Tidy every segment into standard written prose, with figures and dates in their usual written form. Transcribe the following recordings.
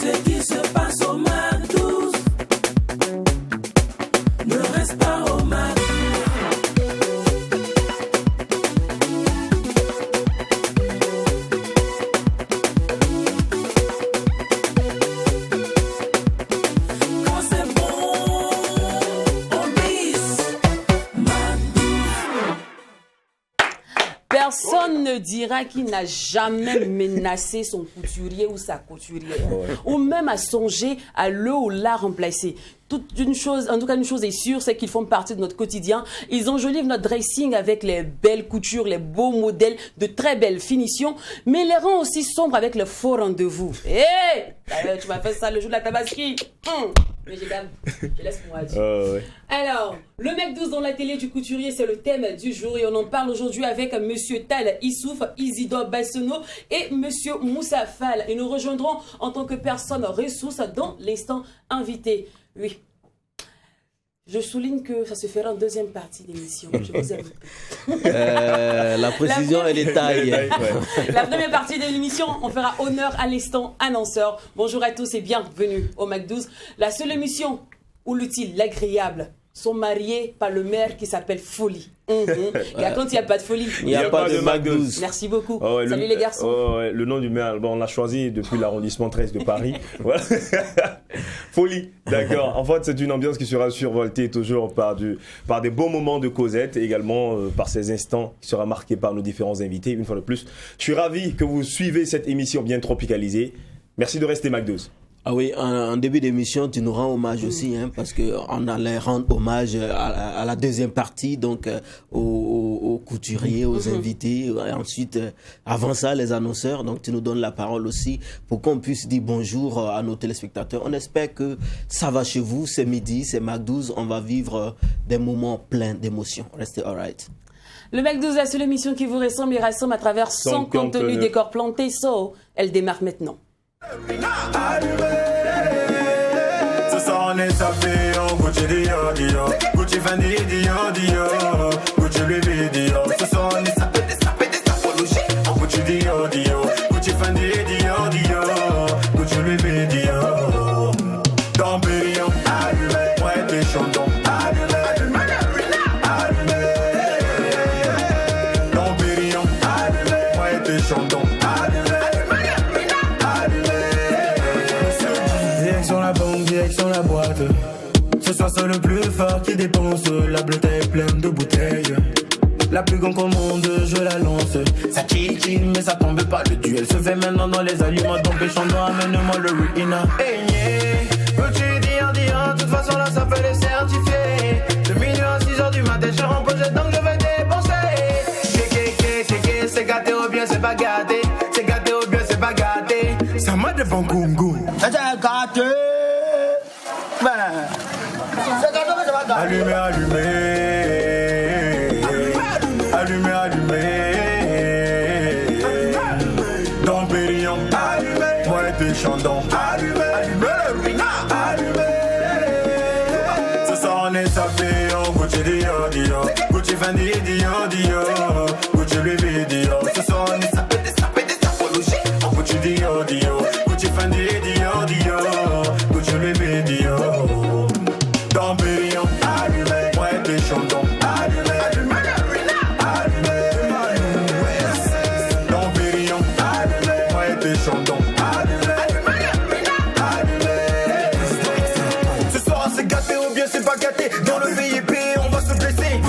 Ce qui se passe au MAC12 ne reste pas au MAC. Quand c'est bon, on bise. MAC12. Personne ne dira qu'il n'a jamais menacé son couturier ou sa couturière, ou même à songer à le ou la remplacer. En tout cas, une chose est sûre, c'est qu'ils font partie de notre quotidien. Ils enjolivent notre dressing avec les belles coutures, les beaux modèles, de très belles finitions, mais les rend aussi sombres avec le faux rendez-vous. Hé, tu m'as fait ça le jour de la tabasserie. Mais je laisse moi dire. Ouais. Alors, le MAC12 dans la télé du couturier, c'est le thème du jour et on en parle aujourd'hui avec Monsieur Tal Issouf, Isidore Bassono et Monsieur Moussa Fall. Et nous rejoindrons en tant que personne ressource dans l'instant invité. Oui. Je souligne que ça se fera en deuxième partie d'émission. Je vous aime. La précision et les tailles. La première partie de l'émission, on fera honneur à l'instant annonceur. Bonjour à tous et bienvenue au MAC12. La seule émission où l'utile, l'agréable sont mariés par le maire qui s'appelle Folie. Et quand il n'y a pas de folie, Il n'y a pas de MAC12. Merci beaucoup. Oh ouais, Salut les garçons. Le nom du maire, bon, on l'a choisi depuis l'arrondissement 13 de Paris. Voilà. Folie, d'accord. En fait, c'est une ambiance qui sera survoltée toujours par des beaux moments de causette et également par ces instants qui sera marqué par nos différents invités. Une fois de plus, je suis ravi que vous suivez cette émission bien tropicalisée. Merci de rester MAC12. Ah oui, en début d'émission, tu nous rends hommage aussi, hein, parce qu'on allait rendre hommage à la deuxième partie, donc aux couturiers, aux invités, et ensuite, avant ça, les annonceurs. Donc, tu nous donnes la parole aussi pour qu'on puisse dire bonjour à nos téléspectateurs. On espère que ça va chez vous, c'est midi, c'est MAC12, on va vivre des moments pleins d'émotions. Restez alright. Le MAC12, la seule émission qui vous ressemble et rassemble à travers son contenu décor planté. Elle démarre maintenant. Ce soir on est sapé, on Gucci Dior Dior, Gucci Fendi Dior Dior, Gucci Louis V Dior. Ce soir on est sapé, des sapologies, on Gucci Dior Dior, Gucci Fendi Dior Dior, Gucci Louis V Dior. Dans Périllon, allumé, ouais t'es chanton, allumé, allumé. Dans Périllon, allumé, ouais t'es chanton. Direction la boîte. Ce soir c'est le plus fort qui dépense. La bleuette est pleine de bouteilles. La plus grande commande, je la lance. Ça chill mais ça tombe pas. Le duel se fait maintenant dans les aliments. Donc péchant, amène-moi le ruina. Hey, yeah. Peux-tu dire, de toute façon là ça fait les certifiés. De minuit à 6h du matin, je remposé donc je vais dépenser. C'est gâté ou bien c'est pas gâté. C'est gâté ou bien c'est pas gâté. Ça m'a de bon goût. C'est gâté. Allumé, allumé. Allumé, allumé. Dans Périllon, allumé. Moi t'es chantant, allumé. Allumé, allumé. Ce soir on est sapé, on Gucci Dior Dior, Gucci Fendi Dior Dior, Gucci Louis V Dior. Ce soir on est sapé, des sapologies, on Gucci Dior Dior, Gucci Fendi Dior Dior, Gucci Louis V Dior. Dans Périllon, allumé, ouais t'es chanton, allumé, allumé. Dans Périllon, allumé, ouais t'es chanton, allumé. Ce soir c'est gâté ou bien c'est pas gâté. Dans le VIP on va se blesser.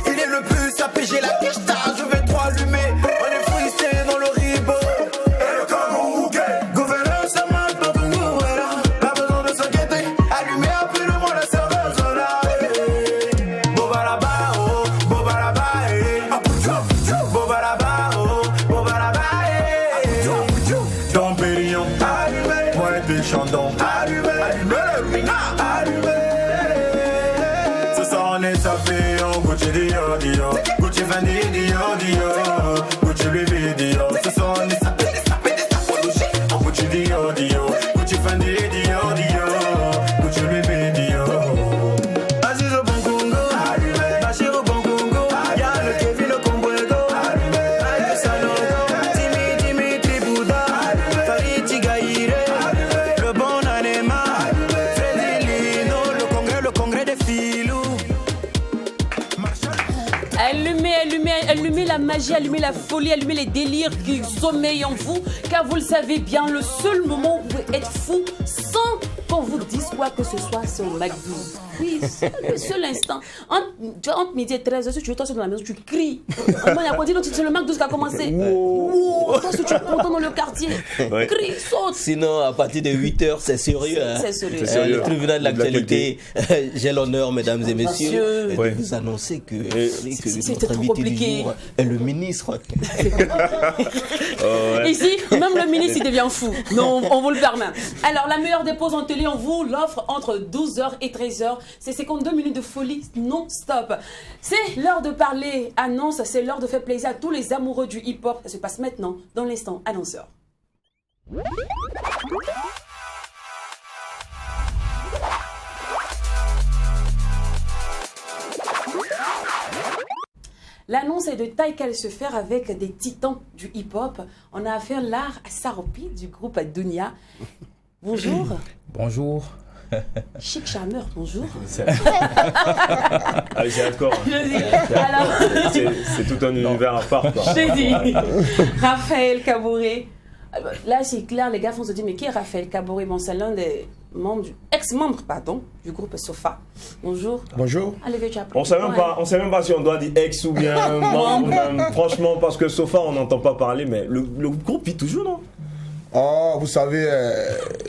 Il est le plus sapé, j'ai la quicheta, je vais trop allumer. On est freestyle dans le ribo. Et le Congo, gouverneur ça marche dans ton goût. Pas besoin de s'inquiéter, allumé appelle-moi la serveuse là. Boba là-bas, oh, boba là-bas, boba là-bas, oh, boba là-bas. Dans Périllon, allumé, ouais t'es chantant, allumé, allumé. Ce soir on est sapé, on Gucci Dior Dior, Gucci Fendi Dior Dior, Gucci Louis V Dior. Ce soir on est sapé, des sapologies, on Gucci Dior Dior, Gucci Fendi Dior Dior, Gucci Louis V Dior. Aziz au bon Congo, Bachir au bon Congo, y'a le Kevin au Comboego, Aïe Salongo, Dimitri Bouddha, Farid Tigaïre, le magie, allumez la folie, allumez les délires qui sommeillent en vous, car vous le savez bien, le seul moment où vous pouvez être fou sans qu'on vous dise quoi que ce soit, c'est au McDo. Oui, c'est le seul instant. Entre midi et 13h, si tu veux toi seul dans la maison, tu cries. Moi, il y a quoi dire, c'est le McDo qui a commencé. Wow. Toi, si tu es content dans le quartier, crie, saute. Sinon, à partir de 8h, c'est sérieux. C'est sérieux. Le tribunal de l'actualité, j'ai l'honneur, mesdames et messieurs, de vous annoncer que notre invité du jour est le ministre. Ici, même le ministre, il devient fou. Non, on vous le permet. Alors, la meilleure des pauses en télé, on vous l'offre entre 12h et 13h. C'est 52 minutes de folie non-stop. C'est l'heure de parler annonce, c'est l'heure de faire plaisir à tous les amoureux du hip-hop. Ça se passe maintenant, dans l'instant annonceur. L'annonce est de taille qu'elle se fait avec des titans du hip-hop. On a affaire là à Saropi du groupe Dunia. Bonjour. Bonjour. Chic Charmeur, bonjour. Ah oui, c'est hardcore. Alors, c'est tout un univers à part, quoi. je t'ai dit. Raphaël Kabouré. Là, c'est clair, les gars vont se dire, mais qui est Raphaël Kabouré? Bon, c'est l'un des membres, ex-membre, pardon, du groupe Sofa. Bonjour. Bonjour. Allez, viens, tu On sait même pas si on doit dire ex ou bien membre. Franchement, parce que Sofa, on n'entend pas parler, mais le groupe vit toujours, non? Oh, vous savez,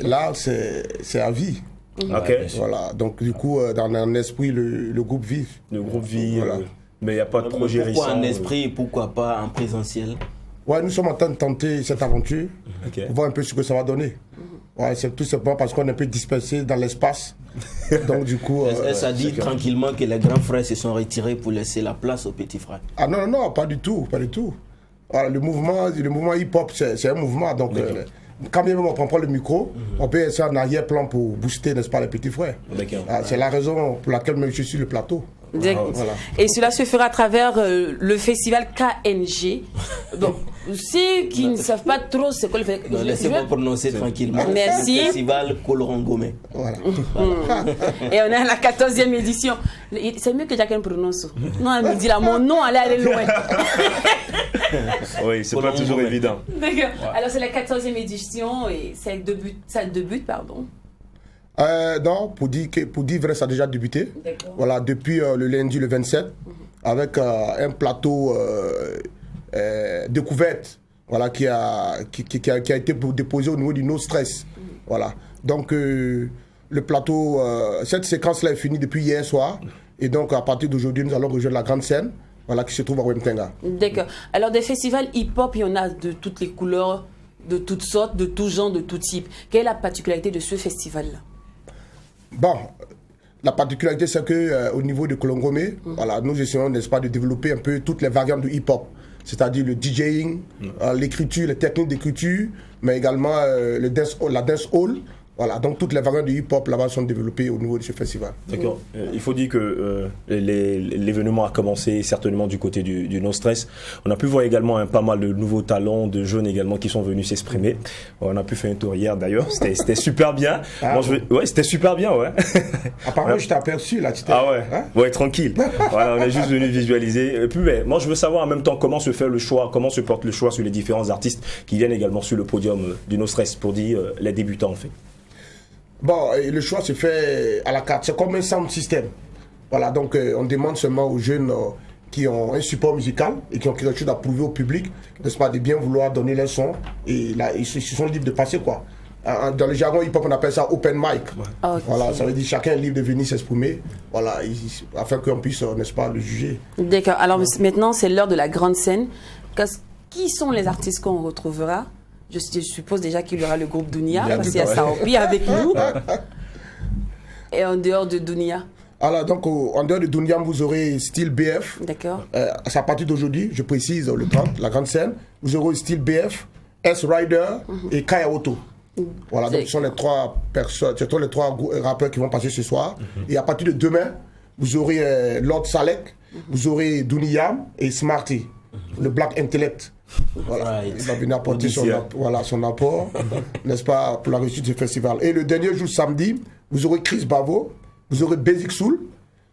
là, c'est à vie. Ok. Voilà, donc du coup, dans un esprit, le groupe vit. Le groupe vit, Voilà. mais il n'y a pas de projet récent. Pourquoi en esprit et pourquoi pas en présentiel? Ouais, nous sommes en train de tenter cette aventure, Ok. pour voir un peu ce que ça va donner. Ouais, c'est tout simplement parce qu'on est un peu dispersé dans l'espace. Donc du coup... Ça dit tranquillement que les grands frères se sont retirés pour laisser la place aux petits frères. Ah non, non, pas du tout, pas du tout. Voilà, le mouvement hip-hop, c'est un mouvement, donc... quand bien même on prend pas le micro, on peut essayer en arrière-plan pour booster, n'est-ce pas, les petits frères. D'accord. Ah, c'est la raison pour laquelle même je suis sur le plateau. Voilà. Et cela se fera à travers le festival KNG. Donc, ceux qui ne savent pas trop c'est quoi le festival. Laissez-moi prononcer tranquillement. Merci. Le festival Colorangomé. Voilà. Et on est à la 14e édition. C'est mieux que chacun prononce. Non, elle me dit là, mon nom allait aller loin. Oui, c'est pas toujours évident. D'accord. Alors, c'est la 14e édition et ça débute, pardon. Non, pour dire vrai, ça a déjà débuté. D'accord. Voilà, depuis le lundi, le 27, avec un plateau découverte, voilà, qui a été déposé au niveau du No Stress. Voilà. Donc, le plateau, cette séquence-là est finie depuis hier soir. Et donc, à partir d'aujourd'hui, nous allons rejoindre la grande scène, voilà, qui se trouve à Wemtenga. D'accord. Alors, des festivals hip-hop, il y en a de toutes les couleurs, de toutes sortes, de tout genre, de tout type. Quelle est la particularité de ce festival-là? Bon, la particularité, c'est que au niveau de Kolongomé, voilà, nous essayons, n'est-ce pas, de développer un peu toutes les variantes du hip-hop, c'est-à-dire le DJing, l'écriture, les techniques d'écriture, mais également la dance hall. Voilà, donc toutes les variantes du hip-hop là-bas sont développées au niveau de ce festival. D'accord. Il faut dire que l'événement a commencé certainement du côté du No Stress. On a pu voir également pas mal de nouveaux talents, de jeunes également qui sont venus s'exprimer. On a pu faire un tour hier d'ailleurs. C'était super bien. Ouais, c'était super bien, ouais. Apparemment, je t'ai aperçu là. Ah ouais, hein? ouais, tranquille. Voilà, on est juste venu visualiser. Et puis, moi, je veux savoir en même temps comment se fait le choix, comment se porte le choix sur les différents artistes qui viennent également sur le podium du No Stress pour dire les débutants en fait. Bon, et le choix se fait à la carte. C'est comme un sound system. Voilà, donc on demande seulement aux jeunes qui ont un support musical et qui ont quelque chose à prouver au public, n'est-ce pas, de bien vouloir donner leur son. Et là, ils sont libres de passer, quoi. Dans le jargon hip-hop, on appelle ça open mic. Okay. Voilà, ça veut dire chacun est libre de venir s'exprimer, voilà, afin qu'on puisse, n'est-ce pas, le juger. D'accord. Alors maintenant, c'est l'heure de la grande scène. Qui sont les artistes qu'on retrouvera? Je suppose déjà qu'il y aura le groupe Dunia, parce qu'il y a Saropi avec nous. Et en dehors de Dunia? Alors, donc, en dehors de Dunia, vous aurez Style BF. D'accord. C'est à partir d'aujourd'hui, je précise, le 30, la grande scène. Vous aurez Style BF, S-Rider et Kaya Auto. Voilà, donc ce sont les trois personnes, ce sont les trois rappeurs qui vont passer ce soir. Et à partir de demain, vous aurez Lord Salek, vous aurez Duniyam et Smarty, le Black Intellect. Voilà, il va venir apporter son apport, n'est-ce pas, pour la réussite du festival. Et le dernier jour, samedi, vous aurez Chris Bavo, vous aurez Basic Soul,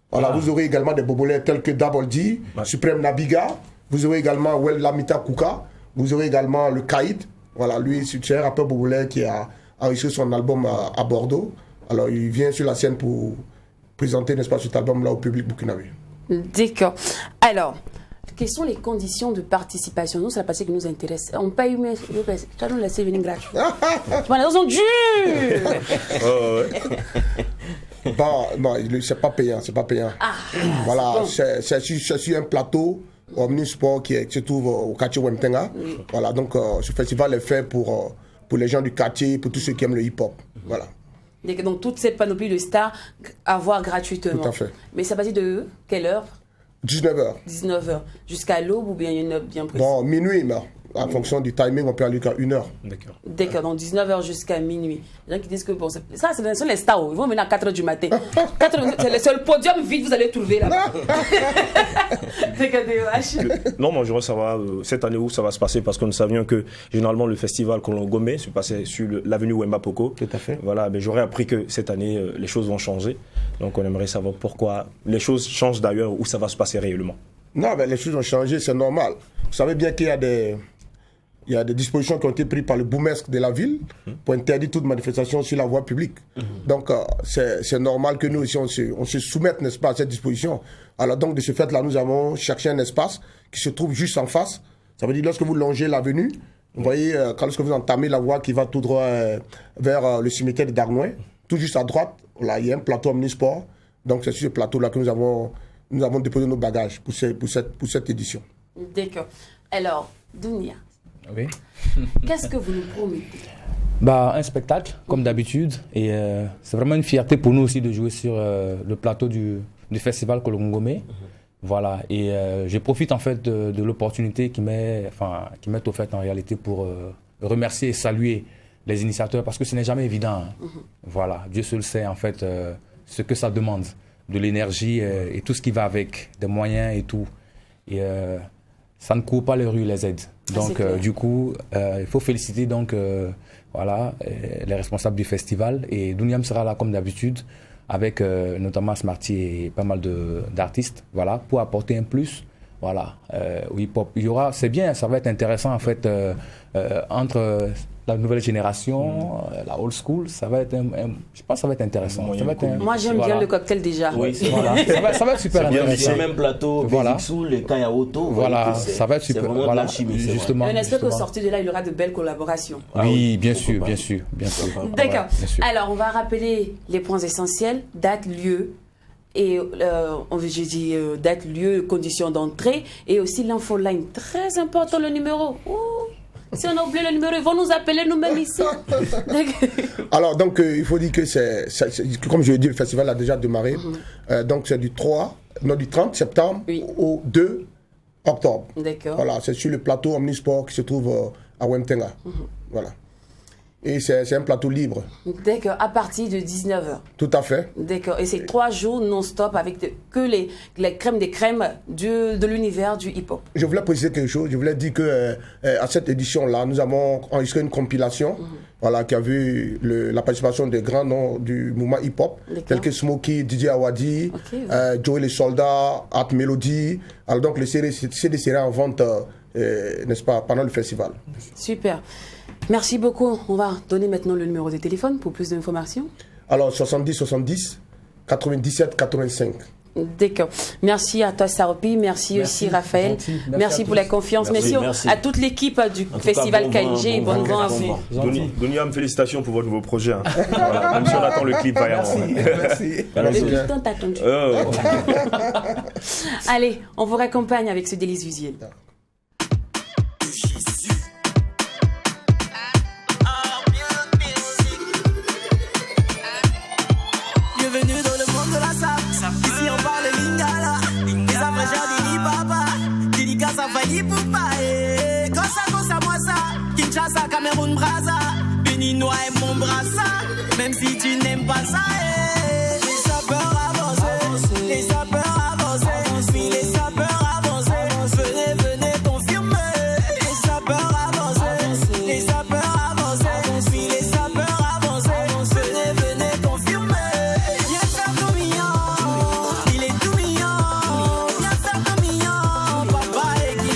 voilà, vous aurez également des bobolets tels que Double D, Supreme Nabiga, Vous aurez également Lamita Kuka. Vous aurez également le Kaïd. Voilà, lui, c'est un rappeur burundais qui a enregistré son album à Bordeaux. Alors, il vient sur la scène pour présenter, n'est-ce pas, cet album-là au public burkinabé. D'accord. Alors, quelles sont les conditions de participation? Nous, c'est la partie qui nous intéresse. On paye, mais tu vas nous laisser venir gratuit. Tu vas nous durs. Non, c'est pas payant, c'est pas payant. Voilà, c'est sur un plateau Omnisport qui se trouve au quartier Wemtenga. Voilà, donc ce festival est fait pour les gens du quartier, pour tous ceux qui aiment le hip-hop. Voilà. Donc toute cette panoplie de stars à voir gratuitement. Tout à fait. Mais ça partit de quelle heure? 19h. 19h. Jusqu'à l'aube ou bien il y a une heure bien précise? Bon, minuit, mais en fonction du timing, on peut aller jusqu'à 1h. D'accord, donc 19h jusqu'à minuit. Les gens qui disent que bon, ça, ce sont les stars. Ils vont venir à 4h du matin. 4h, c'est le seul podium vide vous allez trouver là. Non, moi je voudrais savoir cette année où ça va se passer parce que nous savions que généralement le festival Kolongomé se passait sur l'avenue Wemba Poko. Tout à fait. Voilà, mais j'aurais appris que cette année les choses vont changer. Donc on aimerait savoir pourquoi les choses changent d'ailleurs, où ça va se passer réellement. Non, mais les choses ont changé, c'est normal. Vous savez bien qu'il y a des dispositions qui ont été prises par le bourgmestre de la ville pour interdire toute manifestation sur la voie publique. Donc, c'est normal que nous aussi, on se soumette, n'est-ce pas, à cette disposition. Alors, donc, de ce fait-là, nous avons cherché un espace qui se trouve juste en face. Ça veut dire, lorsque vous longez l'avenue, vous voyez, lorsque vous entamez la voie qui va tout droit vers le cimetière de Darnouin, tout juste à droite, là, il y a un plateau omnisport. Donc, c'est sur ce plateau-là que nous avons déposé nos bagages pour cette édition. D'accord. Alors, Dounia, oui. qu'est-ce que vous nous promettez? Un spectacle, comme d'habitude. Et c'est vraiment une fierté pour nous aussi de jouer sur le plateau du festival Kolongomé. Voilà. Et je profite en fait de l'opportunité qui m'est offerte en réalité pour remercier et saluer les initiateurs parce que ce n'est jamais évident. Voilà. Dieu seul sait en fait ce que ça demande. De l'énergie et tout ce qui va avec, des moyens et tout. Et ça ne court pas les rues, les aides. Donc, du coup, il faut féliciter donc, les responsables du festival. Et Douniam sera là comme d'habitude, avec notamment Smarty et pas mal d'artistes, voilà, pour apporter un plus. Voilà, au hip-hop. C'est bien, ça va être intéressant en fait, entre la nouvelle génération, la old school, ça va être je pense que ça va être intéressant. Moi j'aime bien le cocktail déjà. Oui, ça va être super intéressant. C'est le même plateau, Voilà. Bixou, les Kayaoto. Voilà, ça va être super. C'est vraiment de la chimie, justement. On espère qu'au sorti de là, il y aura de belles collaborations. Oui, bien sûr. D'accord. Bien sûr. Alors, on va rappeler les points essentiels, date, lieu, et j'ai dit date, lieu, conditions d'entrée, et aussi l'infoline. Très important, le numéro. Ouh. Si on a oublié le numéro, ils vont nous appeler nous-mêmes ici. Alors, donc, il faut dire que comme je l'ai dit, le festival a déjà démarré. Donc, c'est du 30 septembre au 2 octobre. D'accord. Voilà, c'est sur le plateau Omnisport qui se trouve à Wemtenga. Voilà. Et c'est un plateau libre. D'accord, à partir de 19h. Tout à fait. D'accord, et c'est 3 jours non-stop avec que les crèmes des crèmes de l'univers du hip-hop. Je voulais préciser quelque chose. Je voulais dire que à cette édition-là, nous avons enregistré une compilation voilà, qui a vu la participation des grands noms du mouvement hip-hop, tels que Smokey, DJ Awadi, Joey les Soldats, Art Melody. Alors donc, le CD sera en vente, n'est-ce pas, pendant le festival. Super. Merci beaucoup. On va donner maintenant le numéro de téléphone pour plus d'informations. Alors, 70 70 97 85. D'accord. Merci à toi, Saropi. Merci aussi, Raphaël. Merci pour la confiance. Merci à toute l'équipe du festival KNG. Bonne vent à vous. Doniam, félicitations pour votre nouveau projet. Hein. Voilà, même si on attend le clip vaillamment. Merci. Depuis le temps, t'as attendu. Allez, on vous raccompagne avec ce délice visuel. Bienvenue dans le monde de la sap. Ici on parle lingala. Les affaires d'Ili Papa. Dédicace à Fanny Poupa. Cosa moi ça. Kinshasa, Cameroun, Brazza. Béninois et mon brassa. Même si tu n'aimes pas ça. Les sapeurs avancent. Les sapeurs avancent. Oui, les sapeurs avancent. Venez confirmer. Les sapeurs avancent. Les sapeurs avancent. Oui, les sapeurs avancent. Venez confirmer. Viens faire ton mignon. Il est tout mignon. Viens faire ton mignon. Papa et qui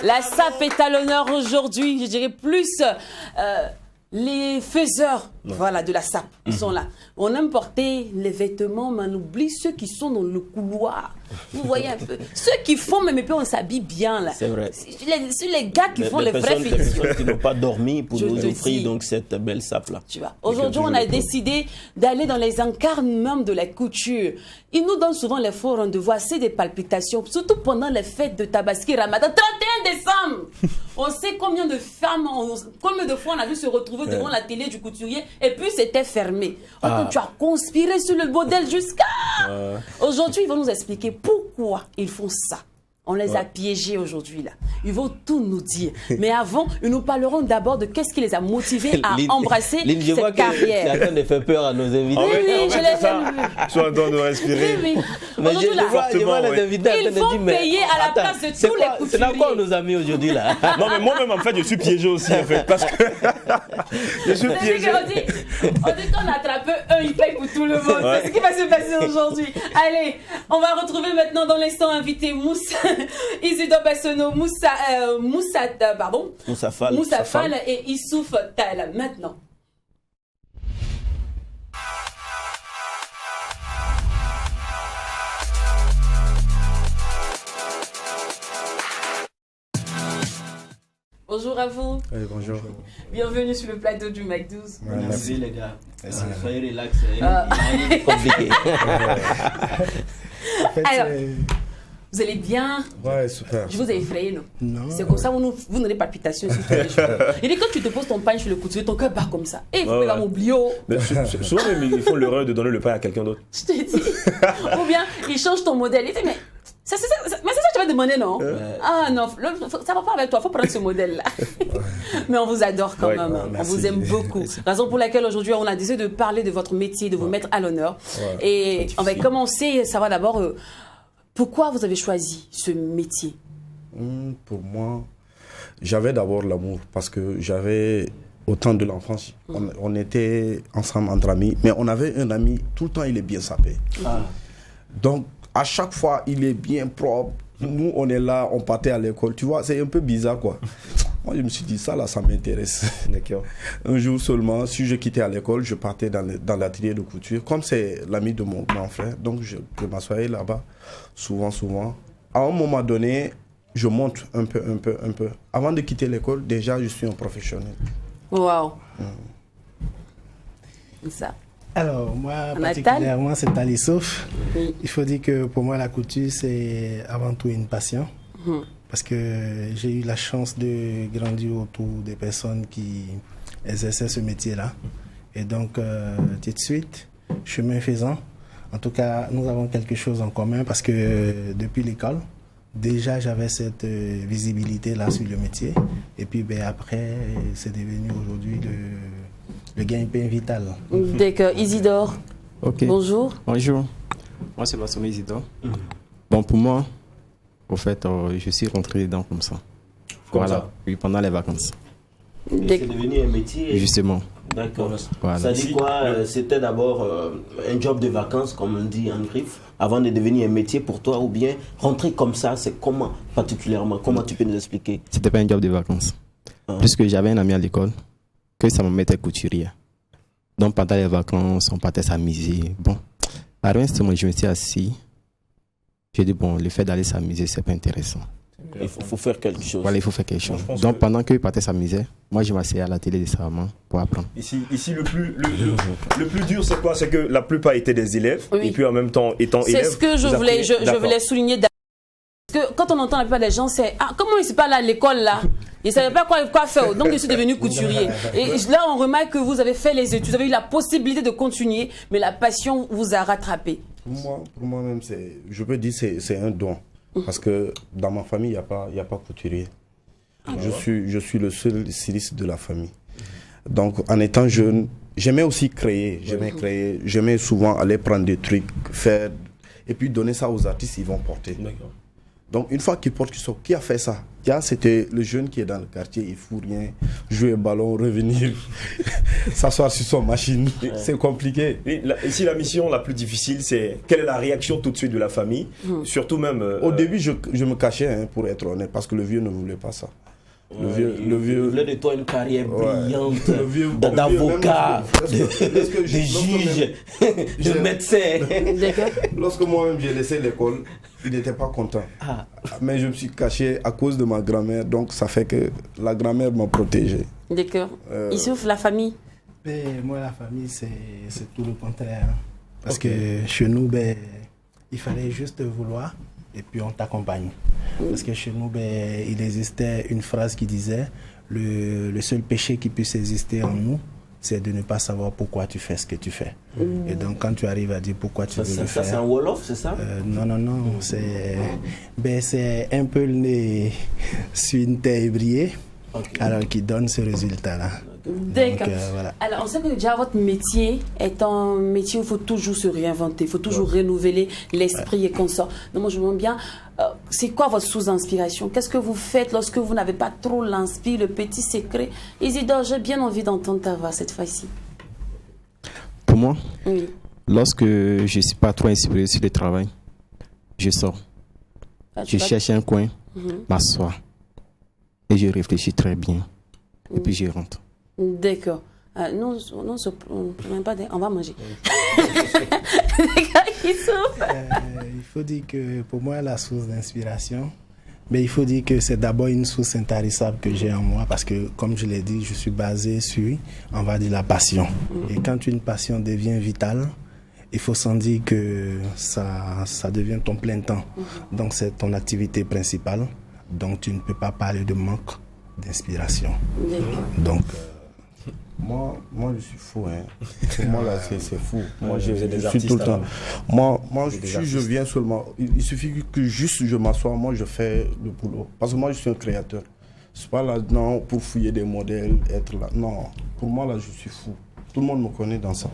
La SAP est à l'honneur aujourd'hui, je dirais plus les faiseurs voilà, de la SAP, ils sont là. On aime porter les vêtements, mais on oublie ceux qui sont dans le couloir. Vous voyez un peu. Ceux qui font, mais puis on s'habille bien là. C'est vrai. C'est les gars qui font les vraies Les finitions. personnes qui n'ont pas dormi pour Je nous te offrir dis. donc cette belle sape là. Tu vois. Aujourd'hui, on a décidé d'aller dans les encarts même de la couture. Ils nous donnent souvent les faux rendez-vous, assez des palpitations, surtout pendant les fêtes de Tabaski Ramadan. 31 décembre On sait combien de femmes, combien de fois on a dû se retrouver devant la télé du couturier et puis c'était fermé. Tu as conspiré sur le modèle jusqu'à... Aujourd'hui, ils vont nous expliquer pourquoi ils font ça. On les a piégés aujourd'hui là. Ils vont tout nous dire. Mais avant, ils nous parleront d'abord de qu'est-ce qui les a motivés à embrasser je vois cette carrière. Tu es en train de faire peur à nos invités. Oui, je les aime. Soit en train de respirer. Oui. Mais Aujourd'hui, là, je vois les invités en train ils de vont dire, mais payer à la place de tous les couturiers. C'est là quoi nos amis aujourd'hui là? Non, mais moi-même, en fait, je suis piégé aussi, en fait. Parce que je suis piégé. On dit qu'on a attrapé un, il paye pour tout le monde. C'est ce qui va se passer aujourd'hui. Allez, on va retrouver maintenant dans l'instant invité Moussa, Isidore Bassono, Moussa Fall et Issouf Tal. Maintenant. Bonjour à vous. Oui, bonjour. Bienvenue sur le plateau du Mac 12. Merci les gars. Soyez relax. Compliqué. En fait, Alors, vous allez bien? ouais, super. Je vous ai effrayé, non? Non. C'est comme ça, vous n'avez pas de palpitations sur tous les jours. Et dès quand tu te poses ton pain sur le couturier, ton cœur bat comme ça. Et il faut pas m'oublier. Mais souvent, même, ils font l'erreur de donner le pain à quelqu'un d'autre. Je t'ai dit. Ou bien, il change ton modèle. Il dit, mais c'est ça que tu vas demander, non? Ah non, ça va pas avec toi, il faut prendre ce modèle-là. Mais on vous adore quand même. On vous aime beaucoup. Merci. Raison pour laquelle aujourd'hui, on a décidé de parler de votre métier, de vous mettre à l'honneur. Et on va commencer, savoir d'abord pourquoi vous avez choisi ce métier. Pour moi, j'avais d'abord l'amour parce que j'avais au temps de l'enfance, on était ensemble entre amis, mais on avait un ami, tout le temps il est bien sapé. Donc à chaque fois il est bien propre. Nous on est là, on partait à l'école, tu vois, c'est un peu bizarre quoi. Moi je me suis dit ça là, ça m'intéresse. D'accord. Un jour seulement, si je quittais à l'école, je partais dans l'atelier de couture. Comme c'est l'ami de mon grand frère, donc je m'assoyais là-bas souvent. À un moment donné, je monte un peu. Avant de quitter l'école, déjà je suis un professionnel. Waouh. Ça. Alors, moi, Nathan? particulièrement, c'est Talissouf. Oui. Il faut dire que pour moi, la couture, c'est avant tout une passion. Parce que j'ai eu la chance de grandir autour des personnes qui exerçaient ce métier-là. Et donc, tout de suite, chemin faisant, en tout cas, nous avons quelque chose en commun parce que depuis l'école, déjà, j'avais cette visibilité-là sur le métier. Et puis, après, c'est devenu aujourd'hui le gagne-pain vital. D'accord. Isidore. Ok. Bonjour. Bonjour. Moi, c'est Bassono Isidore. Bon, pour moi, au fait, je suis rentré dedans comme ça. Ça. Oui, pendant les vacances. C'est devenu un métier. Justement. D'accord. Voilà. Ça dit quoi? C'était d'abord un job de vacances, comme on dit en griffe, avant de devenir un métier pour toi, ou bien rentrer comme ça, c'est comment particulièrement? Comment tu peux nous expliquer? C'était pas un job de vacances. Puisque j'avais un ami à l'école, que ça me mettait couturier. Donc pendant les vacances, on partait s'amuser. Bon, à un instant, je me suis assis. J'ai dit, bon, le fait d'aller s'amuser, c'est pas intéressant. Il faut faire quelque chose. Voilà, il faut faire quelque chose. Donc pendant qu'ils partaient s'amuser, moi je m'asseyais à la télé de sa maman pour apprendre. Ici le plus dur, c'est quoi? C'est que la plupart étaient des élèves. Oui. Et puis en même temps, étant élèves. C'est ce que je voulais souligner. Parce que quand on entend la plupart des gens, c'est comment il ne s'est pas là à l'école là? Il ne savait pas quoi faire. Donc je suis devenu couturier. Et là, on remarque que vous avez fait les études, vous avez eu la possibilité de continuer, mais la passion vous a rattrapé. Pour moi-même, je peux dire que c'est un don. Parce que dans ma famille, il n'y a pas couturier. Je suis le seul styliste de la famille. Donc, en étant jeune, j'aimais aussi créer. J'aimais souvent aller prendre des trucs, faire, et puis donner ça aux artistes, ils vont porter. Donc, une fois qu'il porte, qui a fait ça? C'était le jeune qui est dans le quartier, il ne fout rien, jouer au ballon, revenir, s'asseoir sur son machine. C'est compliqué. Ici, la mission la plus difficile, c'est quelle est la réaction tout de suite de la famille? Surtout même... Au début, je me cachais, pour être honnête, parce que le vieux ne voulait pas ça. Le vieux voulait de toi une carrière brillante, d'avocat, de juge, de médecin. Lorsque moi-même j'ai laissé l'école, il n'était pas content. Mais je me suis caché à cause de ma grand-mère, donc ça fait que la grand-mère m'a protégé. D'accord. Issouf, la famille? Moi, la famille, c'est tout le contraire. Parce que chez nous, il fallait juste vouloir et puis on t'accompagne. Parce que chez nous, il existait une phrase qui disait le seul péché qui puisse exister en nous, c'est de ne pas savoir pourquoi tu fais ce que tu fais. Et donc, quand tu arrives à dire pourquoi tu veux le faire... Ça, c'est un Wolof, c'est ça? Non. C'est un peu le nez sur une terre ébriée, alors qui donne ce résultat-là. D'accord. Donc, voilà. Alors, on sait que déjà votre métier est un métier où il faut toujours se réinventer, il faut toujours renouveler l'esprit et consort. Donc, moi, je me demande bien, c'est quoi votre sous-inspiration? Qu'est-ce que vous faites lorsque vous n'avez pas trop l'inspire, le petit secret? Isidore, j'ai bien envie d'entendre ta voix cette fois-ci. Pour moi, oui. Lorsque je ne suis pas trop inspiré sur le travail, je sors. Je cherche un coin, m'assois et je réfléchis très bien. Et puis je rentre. D'accord. Non, on va manger. Il faut dire que pour moi, la source d'inspiration, il faut dire que c'est d'abord une source intarissable que j'ai en moi parce que, comme je l'ai dit, je suis basé sur, on va dire, la passion. Et quand une passion devient vitale, il faut sans dire que ça devient ton plein temps. Donc, c'est ton activité principale. Donc, tu ne peux pas parler de manque d'inspiration. Donc... Moi, je suis fou. Moi, là, c'est fou. Moi, je suis tout le temps. Moi, je viens seulement. Il suffit que juste je m'assois, moi, je fais le boulot. Parce que moi, je suis un créateur. Je ne suis pas là non, pour fouiller des modèles, être là. Non, pour moi, là, je suis fou. Tout le monde me connaît dans ça.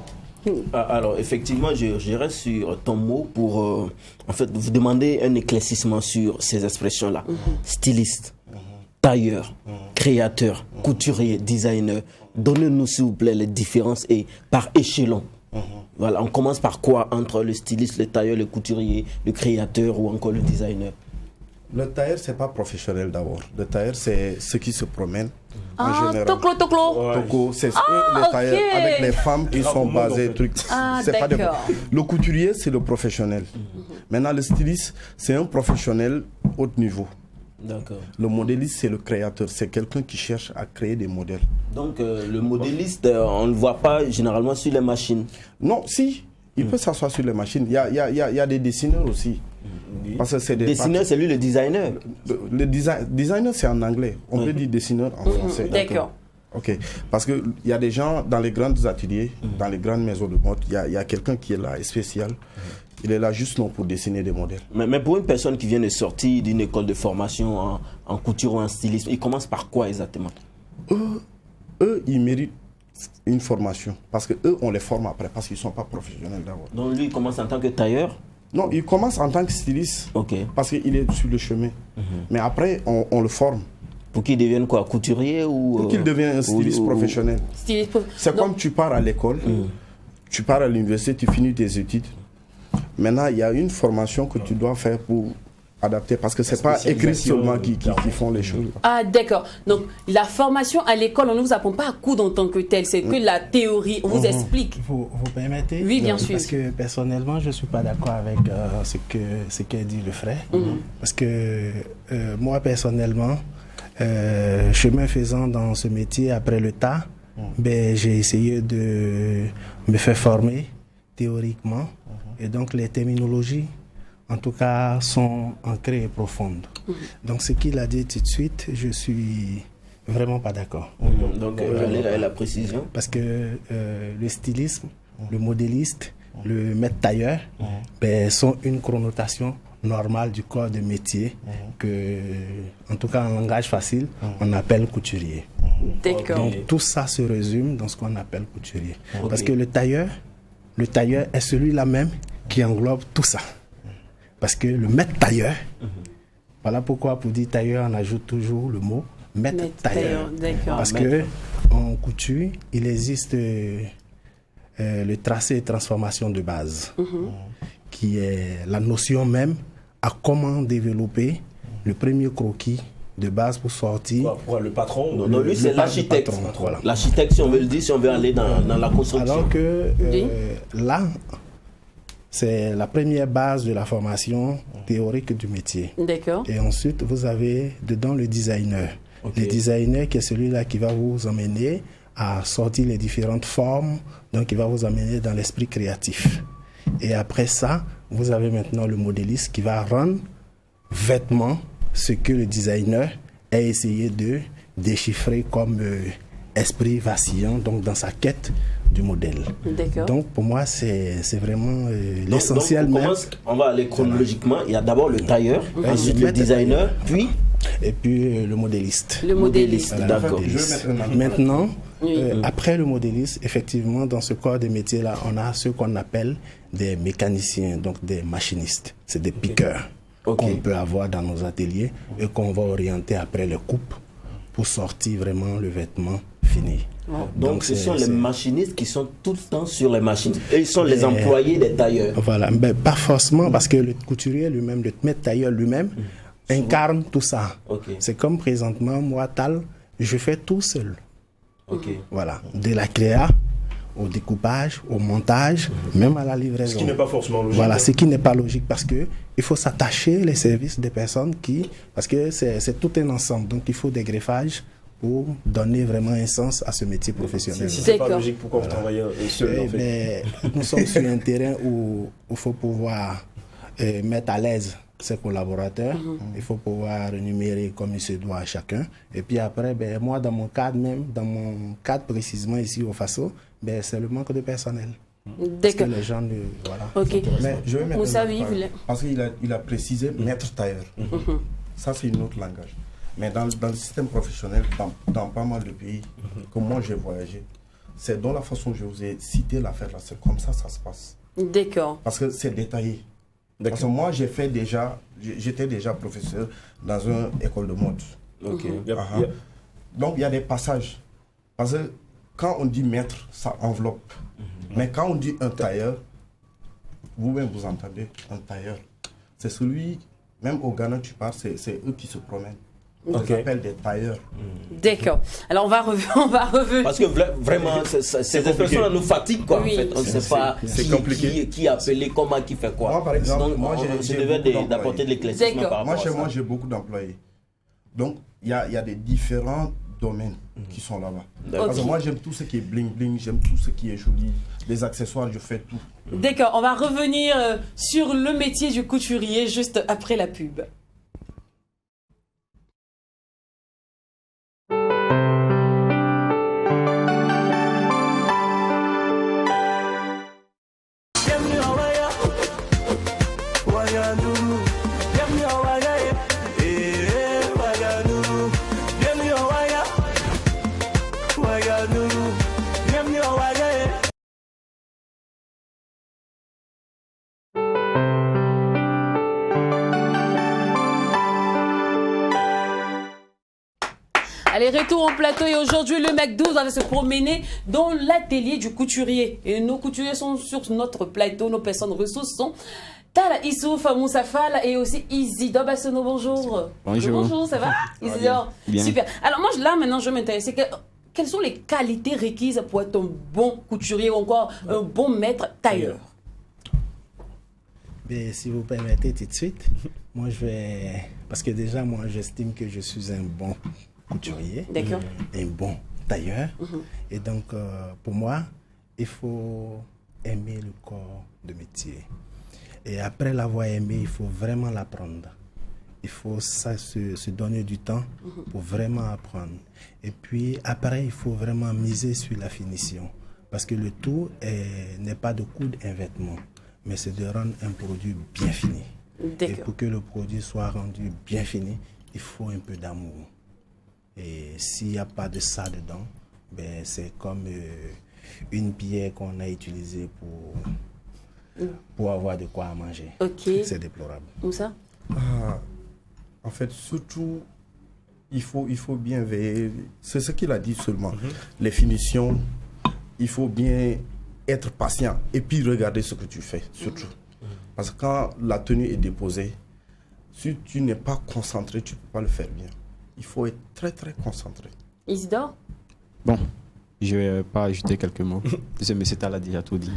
Alors, effectivement, je reste sur ton mot pour, en fait, vous demander un éclaircissement sur ces expressions-là. Styliste, tailleur, créateur, couturier, designer. Donnez-nous, s'il vous plaît, les différences et par échelon. Voilà, on commence par quoi entre le styliste, le tailleur, le couturier, le créateur ou encore le designer? Le tailleur, c'est pas professionnel d'abord. Le tailleur, c'est ceux qui se promènent. En général. Toclo. C'est les tailleurs avec les femmes qui sont basées. Le couturier, c'est le professionnel. Maintenant, le styliste, c'est un professionnel haut niveau. D'accord. Le modéliste, c'est le créateur. C'est quelqu'un qui cherche à créer des modèles. Donc, le modéliste, on ne le voit pas généralement sur les machines? Non, si. Il peut s'asseoir sur les machines. Il y a des dessineurs aussi. Parce que c'est dessineur, c'est lui le designer. Le designer, c'est en anglais. On peut dire dessineur en français. D'accord. Ok. Parce qu'il y a des gens dans les grands ateliers, dans les grandes maisons de mode, il y a quelqu'un qui est là, spécial. Il est là juste non pour dessiner des modèles. Mais pour une personne qui vient de sortir d'une école de formation en couture ou en stylisme, il commence par quoi exactement? Eux, ils méritent une formation. Parce qu'eux, on les forme après, parce qu'ils ne sont pas professionnels d'abord. Donc lui, il commence en tant que tailleur? Non, il commence en tant que styliste. Ok. Parce qu'il est sur le chemin. Mais après, on le forme. Pour qu'il devienne quoi? Couturier ou... Pour qu'il devienne un styliste professionnel. C'est comme tu pars à l'école, tu pars à l'université, tu finis tes études. Maintenant, il y a une formation que tu dois faire pour adapter, parce que c'est pas écrit seulement qui font les choses. Ah, d'accord. Donc, la formation à l'école, on ne vous apprend pas à coudre en tant que tel, c'est que la théorie, on vous explique. Vous permettez? Oui, bien sûr. Parce que personnellement, je ne suis pas d'accord avec ce qu'a dit le frère. Parce que moi, personnellement, chemin faisant dans ce métier après le tas, j'ai essayé de me faire former théoriquement. Et donc, les terminologies, en tout cas, sont ancrées et profondes. Donc, ce qu'il a dit tout de suite, je suis vraiment pas d'accord. Donc, j'allais la précision. Parce que le stylisme, le modéliste, le maître tailleur, sont une connotation normale du corps de métier que, en tout cas, en langage facile, on appelle couturier. D'accord. Donc, tout ça se résume dans ce qu'on appelle couturier. Parce que le tailleur est celui-là même qui englobe tout ça. Parce que le maître tailleur, Voilà pourquoi pour dire tailleur, on ajoute toujours le mot maître tailleur. D'accord. Parce que en couture, il existe le tracé et transformation de base, qui est la notion même à comment développer le premier croquis de base pour sortir. Pour le patron? Non, lui c'est l'architecte. Voilà. L'architecte, si on veut le dire, si on veut aller dans la construction. Alors que là, c'est la première base de la formation théorique du métier. D'accord. Et ensuite, vous avez dedans le designer. Le designer qui est celui-là qui va vous emmener à sortir les différentes formes, donc il va vous amener dans l'esprit créatif. Et après ça, vous avez maintenant le modéliste qui va rendre vêtements ce que le designer a essayé de déchiffrer comme esprit vacillant, donc dans sa quête du modèle. D'accord. Donc pour moi, c'est vraiment l'essentiel même. On va aller chronologiquement. Il y a d'abord le tailleur, ensuite le designer, puis... Et puis le modéliste. Le modéliste. Voilà, d'accord. Maintenant, après le modéliste, effectivement, dans ce corps de métier-là, on a ce qu'on appelle des mécaniciens, donc des machinistes. C'est des piqueurs qu'on peut avoir dans nos ateliers et qu'on va orienter après les coupes pour sortir vraiment le vêtement fini. Donc ce sont les machinistes qui sont tout le temps sur les machines. Et ils sont les employés des tailleurs. Voilà, mais pas forcément, parce que le couturier lui-même, le maître tailleur lui-même, incarne tout ça. C'est comme présentement, moi, Tal, je fais tout seul. Voilà, de la créa au découpage, au montage, même à la livraison. Ce qui n'est pas forcément logique. Voilà, ce qui n'est pas logique parce que il faut s'attacher les services des personnes parce que c'est tout un ensemble. Donc il faut des greffages pour donner vraiment un sens à ce métier professionnel. Si c'est pas logique, pourquoi vous travaillez seul en fait? Nous sommes sur un terrain où il faut pouvoir mettre à l'aise ses collaborateurs. Il faut pouvoir rémunérer comme il se doit à chacun. Et puis après, moi, dans mon cadre précisément ici au FASO, c'est le manque de personnel. Parce que les gens, voilà. Mais je vais mettre Moussa, parce qu'il a précisé maître tailleur. Ça, c'est une autre langage. Mais dans le système professionnel, dans pas mal de pays, comme moi j'ai voyagé, c'est dans la façon dont je vous ai cité l'affaire là, c'est comme ça se passe. D'accord. Parce que c'est détaillé. Parce que moi, j'étais déjà professeur dans une école de mode. Donc, il y a des passages. Parce que quand on dit maître, ça enveloppe. Mais quand on dit un tailleur, vous-même, vous entendez, un tailleur. C'est celui, même au Ghana, tu parles, c'est eux qui se promènent. On les appelle des tailleurs. D'accord. Alors, on va revenir. Parce que vraiment, ces expressions-là nous fatiguent, quoi. En fait. On ne sait pas qui appelé, comment, qui fait quoi. Moi, par exemple, je devais d'apporter de l'éclaircissement par rapport à ça. Moi, j'ai beaucoup d'employés. Donc, il y a des différents domaines qui sont là-bas. Parce que moi, j'aime tout ce qui est bling-bling, j'aime tout ce qui est joli. Les accessoires, je fais tout. D'accord. On va revenir sur le métier du couturier juste après la pub. Allez, retour en plateau et aujourd'hui le MAC12 va se promener dans l'atelier du couturier. Et nos couturiers sont sur notre plateau, nos personnes ressources sont Tala Issouf, Moussa Fall et aussi Isidore Bassono. Bonjour. Bonjour, ça va Isidore? Bien. Super. Alors moi là maintenant je m'intéresse, quelles sont les qualités requises pour être un bon couturier ou encore un bon maître tailleur? Mais si vous permettez tout de suite, moi je vais... Parce que déjà moi j'estime que je suis un bon couturier, un bon tailleur. Et donc, pour moi, il faut aimer le corps de métier. Et après l'avoir aimé, il faut vraiment l'apprendre. Il faut se donner du temps pour vraiment apprendre. Et puis, après, il faut vraiment miser sur la finition. Parce que le tout n'est pas de coudre un vêtement, mais c'est de rendre un produit bien fini. Et pour que le produit soit rendu bien fini, il faut un peu d'amour. Et s'il n'y a pas de ça dedans, c'est comme une pierre qu'on a utilisée pour avoir de quoi manger. C'est déplorable. Où ça? En fait, surtout, il faut bien veiller. C'est ce qu'il a dit seulement. Les finitions, il faut bien être patient et puis regarder ce que tu fais, surtout. Parce que quand la tenue est déposée, si tu n'es pas concentré, tu ne peux pas le faire bien. Il faut être très, très concentré. Isidore? Bon, je ne vais pas ajouter quelques mots. Ce monsieur Tall a déjà tout dit.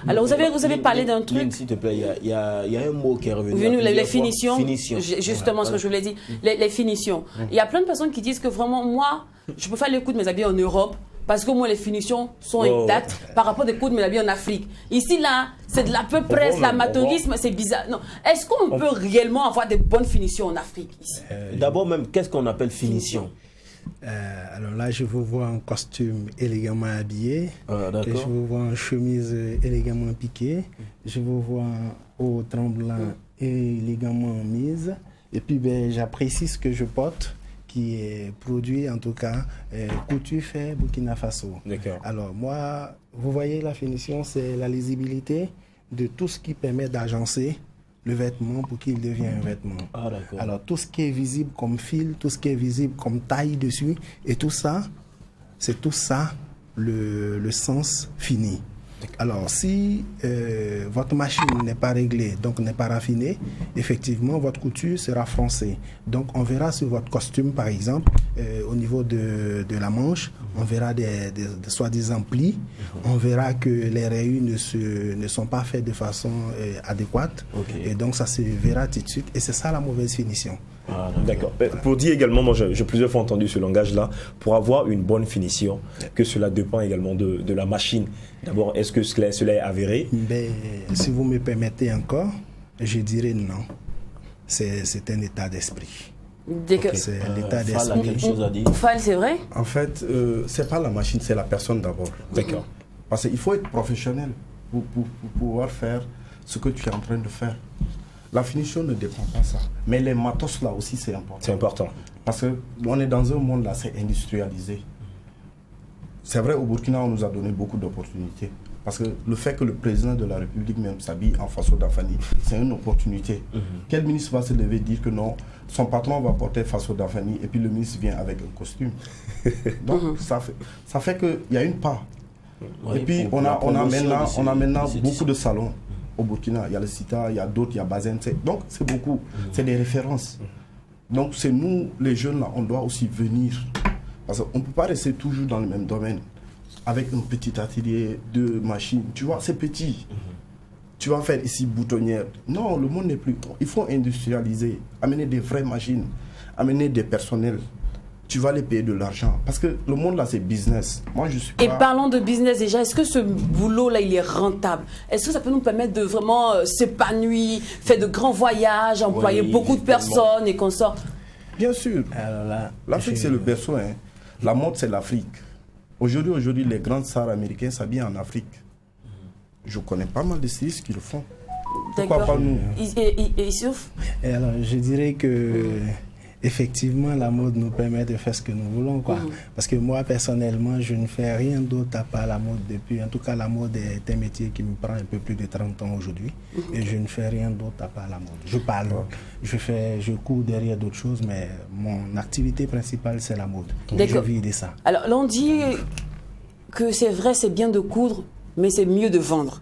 Alors, vous avez parlé d'un truc. S'il te plaît, il y a un mot qui est revenu. Les finitions. Justement, voilà. ce que je voulais dire. Les finitions. Il y a plein de personnes qui disent que vraiment, moi, je peux faire les coups de mes habits en Europe. Parce que moi, les finitions sont intactes par rapport aux coups de mes habits en Afrique. Ici, là, c'est de la peu presse, l'amateurisme, c'est bizarre. Non. Est-ce qu'on peut réellement avoir des bonnes finitions en Afrique ici? D'abord, même, qu'est-ce qu'on appelle finition? Alors là, je vous vois en costume élégamment habillé. Et je vous vois en chemise élégamment piquée. Je vous vois en haut tremblant élégamment mise. Et puis, j'apprécie ce que je porte, qui est produit, en tout cas, couture fait Burkina Faso. Alors moi, vous voyez, la finition, c'est la lisibilité de tout ce qui permet d'agencer le vêtement pour qu'il devienne un vêtement. Alors tout ce qui est visible comme fil, tout ce qui est visible comme taille dessus, et tout ça, c'est tout ça le sens fini. Alors, si votre machine n'est pas réglée, donc n'est pas raffinée, effectivement, votre couture sera froncée. Donc, on verra sur votre costume, par exemple, au niveau de la manche, on verra des soi-disant plis. On verra que les rayures ne sont pas faites de façon adéquate. Et donc, ça se verra tout de suite. Et c'est ça la mauvaise finition. D'accord. Pour dire également, moi j'ai plusieurs fois entendu ce langage-là, pour avoir une bonne finition, que cela dépend également de la machine. D'abord, est-ce que cela est avéré? Si vous me permettez encore, je dirais non. C'est un état d'esprit. C'est l'état d'esprit. Quelque chose à dire. Fall, c'est vrai? En fait, c'est pas la machine, c'est la personne d'abord. D'accord. Parce qu'il faut être professionnel pour pouvoir faire ce que tu es en train de faire. La finition ne dépend pas de ça. Mais les matos là aussi, c'est important. C'est important. Parce qu'on est dans un monde là, c'est industrialisé. C'est vrai, au Burkina, on nous a donné beaucoup d'opportunités. Parce que le fait que le président de la République même s'habille en Faso Dafani, c'est une opportunité. Quel ministre va se lever et dire que non, son patron va porter Faso Dafani et puis le ministre vient avec un costume? Donc, ça fait qu'il y a une part. Et puis, on a maintenant beaucoup de salons. Au Burkina, il y a le CITA, il y a d'autres, il y a Bazen. Donc, c'est beaucoup. C'est des références. Donc, c'est nous, les jeunes, là, on doit aussi venir. Parce qu'on ne peut pas rester toujours dans le même domaine. Avec un petit atelier de machines. Tu vois, c'est petit. Tu vas faire ici boutonnière. Non, le monde n'est plus. Il faut industrialiser, amener des vraies machines, amener des personnels. Tu vas les payer de l'argent. Parce que le monde là, c'est business. Moi, je suis pas... Et parlons de business déjà, est-ce que ce boulot-là, il est rentable? Est-ce que ça peut nous permettre de vraiment s'épanouir, faire de grands voyages, employer beaucoup de personnes et qu'on sorte? Bien sûr. L'Afrique, c'est le berceau. Hein. La mode, c'est l'Afrique. Aujourd'hui, les grandes stars américaines s'habillent en Afrique. Je connais pas mal de stylistes qui le font. Pourquoi pas nous? Et Souf? Alors, je dirais que... Effectivement, la mode nous permet de faire ce que nous voulons, quoi. Parce que moi, personnellement, je ne fais rien d'autre à part la mode depuis. En tout cas, la mode est un métier qui me prend un peu plus de 30 ans aujourd'hui. Et je ne fais rien d'autre à part la mode. Je parle, je cours derrière d'autres choses, mais mon activité principale, c'est la mode. Et je vis de ça. Alors, là, on dit que c'est vrai, c'est bien de coudre, mais c'est mieux de vendre.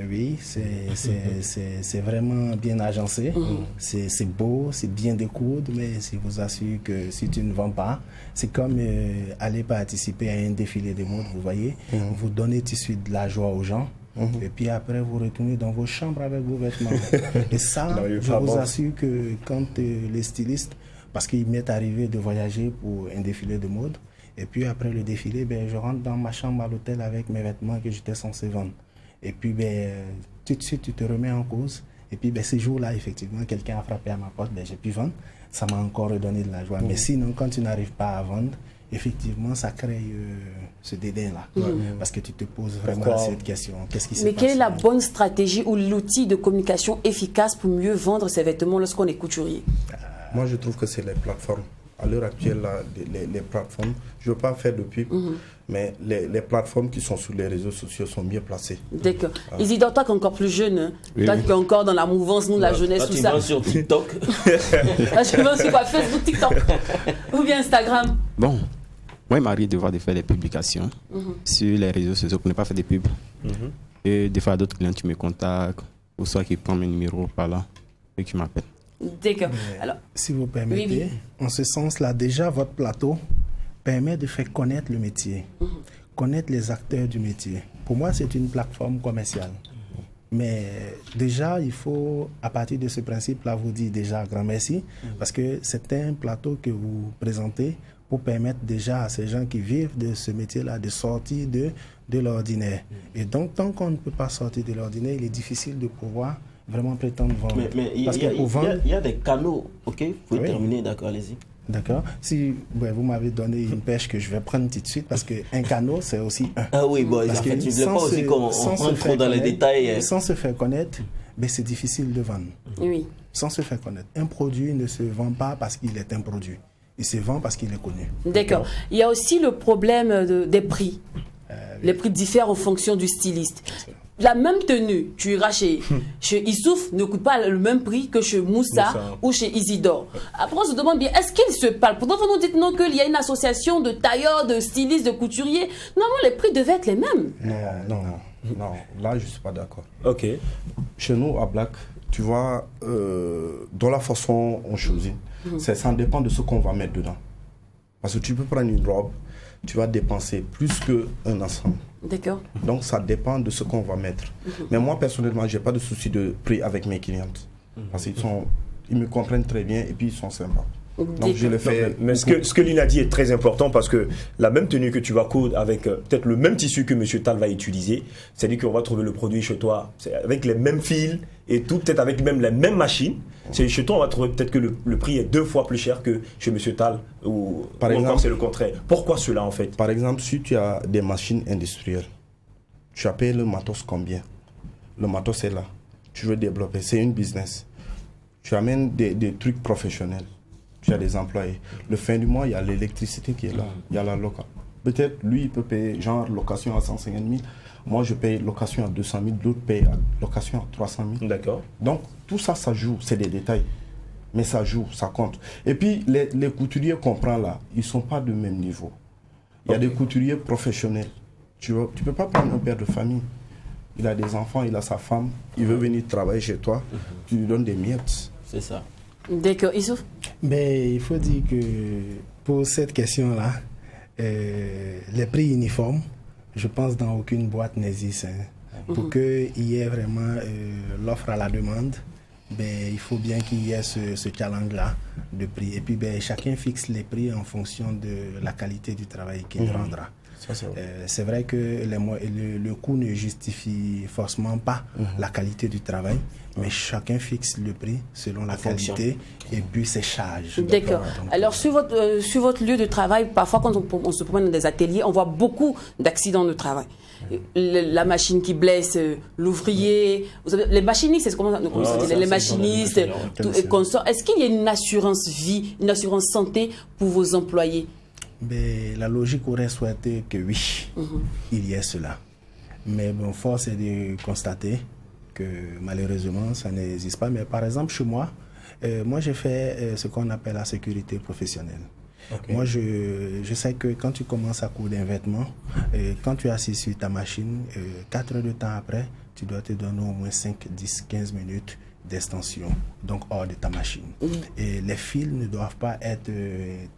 Oui, c'est vraiment bien agencé. C'est beau, c'est bien découdre, mais je vous assure que si tu ne vends pas, c'est comme aller participer à un défilé de mode, vous voyez. Vous donnez tout de suite de la joie aux gens. Et puis après, vous retournez dans vos chambres avec vos vêtements. Et ça, je vous assure que quand les stylistes, parce qu'il m'est arrivé de voyager pour un défilé de mode, et puis après le défilé, je rentre dans ma chambre à l'hôtel avec mes vêtements que j'étais censé vendre. Et puis, tout de suite, tu te remets en cause. Et puis, ces jours-là, effectivement, quelqu'un a frappé à ma porte, j'ai pu vendre. Ça m'a encore redonné de la joie. Mais sinon, quand tu n'arrives pas à vendre, effectivement, ça crée ce dédain-là. Parce que tu te poses vraiment cette question. Qu'est-ce qui se passe? Mais quelle est la bonne stratégie ou l'outil de communication efficace pour mieux vendre ses vêtements lorsqu'on est couturier? Moi, je trouve que c'est les plateformes. à l'heure actuelle, là, les plateformes, je ne veux pas faire de pub, mais les plateformes qui sont sur les réseaux sociaux sont mieux placées. D'accord. Isidore, toi qui es encore plus jeune, toi qui es encore dans la mouvance, nous, la jeunesse, Toi, tout tu ça. vas sur TikTok. Là, je vais sur quoi? Facebook, TikTok ou bien Instagram? Bon, moi, il m'arrive de voir de faire des publications sur les réseaux sociaux pour ne pas faire des pubs. Et des fois, d'autres clients, tu me contactent, ou soit qui prennent mes numéros par là et qui m'appellent. D'accord. Alors, Si vous permettez, Oui. en ce sens-là, déjà, votre plateau permet de faire connaître le métier, connaître les acteurs du métier. Pour moi, c'est une plateforme commerciale. Mais déjà, il faut, à partir de ce principe-là, vous dire déjà grand merci, parce que c'est un plateau que vous présentez pour permettre déjà à ces gens qui vivent de ce métier-là de sortir de l'ordinaire. Et donc, tant qu'on ne peut pas sortir de l'ordinaire, il est difficile de pouvoir vraiment prétendre vendre. Mais il Parce que pour vendre, y a des canaux, ok? Vous pouvez Oui. terminer, d'accord, allez-y. d'accord. Si vous m'avez donné une pêche que je vais prendre tout de suite, parce qu'un canot, c'est aussi un. Ah oui, bon, en Parce fait, que tu ne voulais pas aussi qu'on sans se rentre trop faire dans les connaître- détails. Sans se faire connaître, ben, c'est difficile de vendre. oui. Sans se faire connaître. Un produit ne se vend pas parce qu'il est un produit. Il se vend parce qu'il est connu. D'accord. Il y a aussi le problème des prix. Les prix diffèrent en fonction du styliste. La même tenue, tu iras chez Issouf, ne coûte pas le même prix que chez Moussa ou chez Isidore. Après, on se demande bien, est-ce qu'ils se parlent? Pourtant, vous nous dites non qu'il y a une association de tailleurs, de stylistes, de couturiers. Normalement, les prix devaient être les mêmes. Non, là, je ne suis pas d'accord. Ok. Chez nous, à Black, tu vois, dans la façon on choisit, ça dépend de ce qu'on va mettre dedans. Parce que tu peux prendre une robe, tu vas dépenser plus qu'un ensemble. D'accord. Donc ça dépend de ce qu'on va mettre. Mais moi, personnellement, je n'ai pas de souci de prix avec mes clientes. Parce qu'ils me comprennent très bien et puis ils sont sympas. Donc je le fais. Mais ce que Lina dit est très important parce que la même tenue que tu vas coudre avec peut-être le même tissu que M. Tal va utiliser, c'est-à-dire qu'on va trouver le produit chez toi avec les mêmes fils et tout, peut-être avec même la même machine. C'est chez toi, on va trouver peut-être que le prix est 2 fois plus cher que chez M. Tal ou encore c'est le contraire. Pourquoi cela en fait? Par exemple, si tu as des machines industrielles, tu as payé le matos combien? Le matos est là. Tu veux développer, c'est une business. Tu amènes des trucs professionnels. Tu as des employés. Le fin du mois, il y a l'électricité qui est là. Il y a la location. Peut-être lui, il peut payer genre location à 150 000. Moi, je paye location à 200 000. D'autres payent location à 300 000. D'accord. Donc, tout ça, ça joue. C'est des détails. Mais ça joue, ça compte. Et puis, les couturiers qu'on prend là, ils ne sont pas de même niveau. Il y a des couturiers professionnels. Tu ne peux pas prendre un père de famille. Il a des enfants, il a sa femme. Il veut venir travailler chez toi. Tu lui donnes des miettes. C'est ça. D'accord. Issouf? Mais il faut dire que pour cette question-là, les prix uniformes, je pense dans aucune boîte n'existe. Pour qu'il y ait vraiment l'offre à la demande, ben, il faut bien qu'il y ait ce challenge-là de prix. Et puis ben, chacun fixe les prix en fonction de la qualité du travail qu'il rendra. C'est vrai que le coût ne justifie forcément pas la qualité du travail, mais chacun fixe le prix selon la qualité et puis ses charges. D'accord. Alors, sur votre lieu de travail, parfois quand on se promène dans des ateliers, on voit beaucoup d'accidents de travail. La machine qui blesse, l'ouvrier, les machinistes, c'est comment ça dit, les machinistes, tout et consorts. Est-ce qu'il y a une assurance vie, une assurance santé pour vos employés? Mais la logique aurait souhaité que oui, il y ait cela. Mais bon, force est de constater que malheureusement, ça n'existe pas. Mais par exemple, chez moi, j'ai fait ce qu'on appelle la sécurité professionnelle. Okay. Moi, je sais que quand tu commences à coudre un vêtement, quand tu es assis sur ta machine, 4 heures de temps après, tu dois te donner au moins 5, 10, 15 minutes d'extension, donc hors de ta machine. Et les fils ne doivent pas être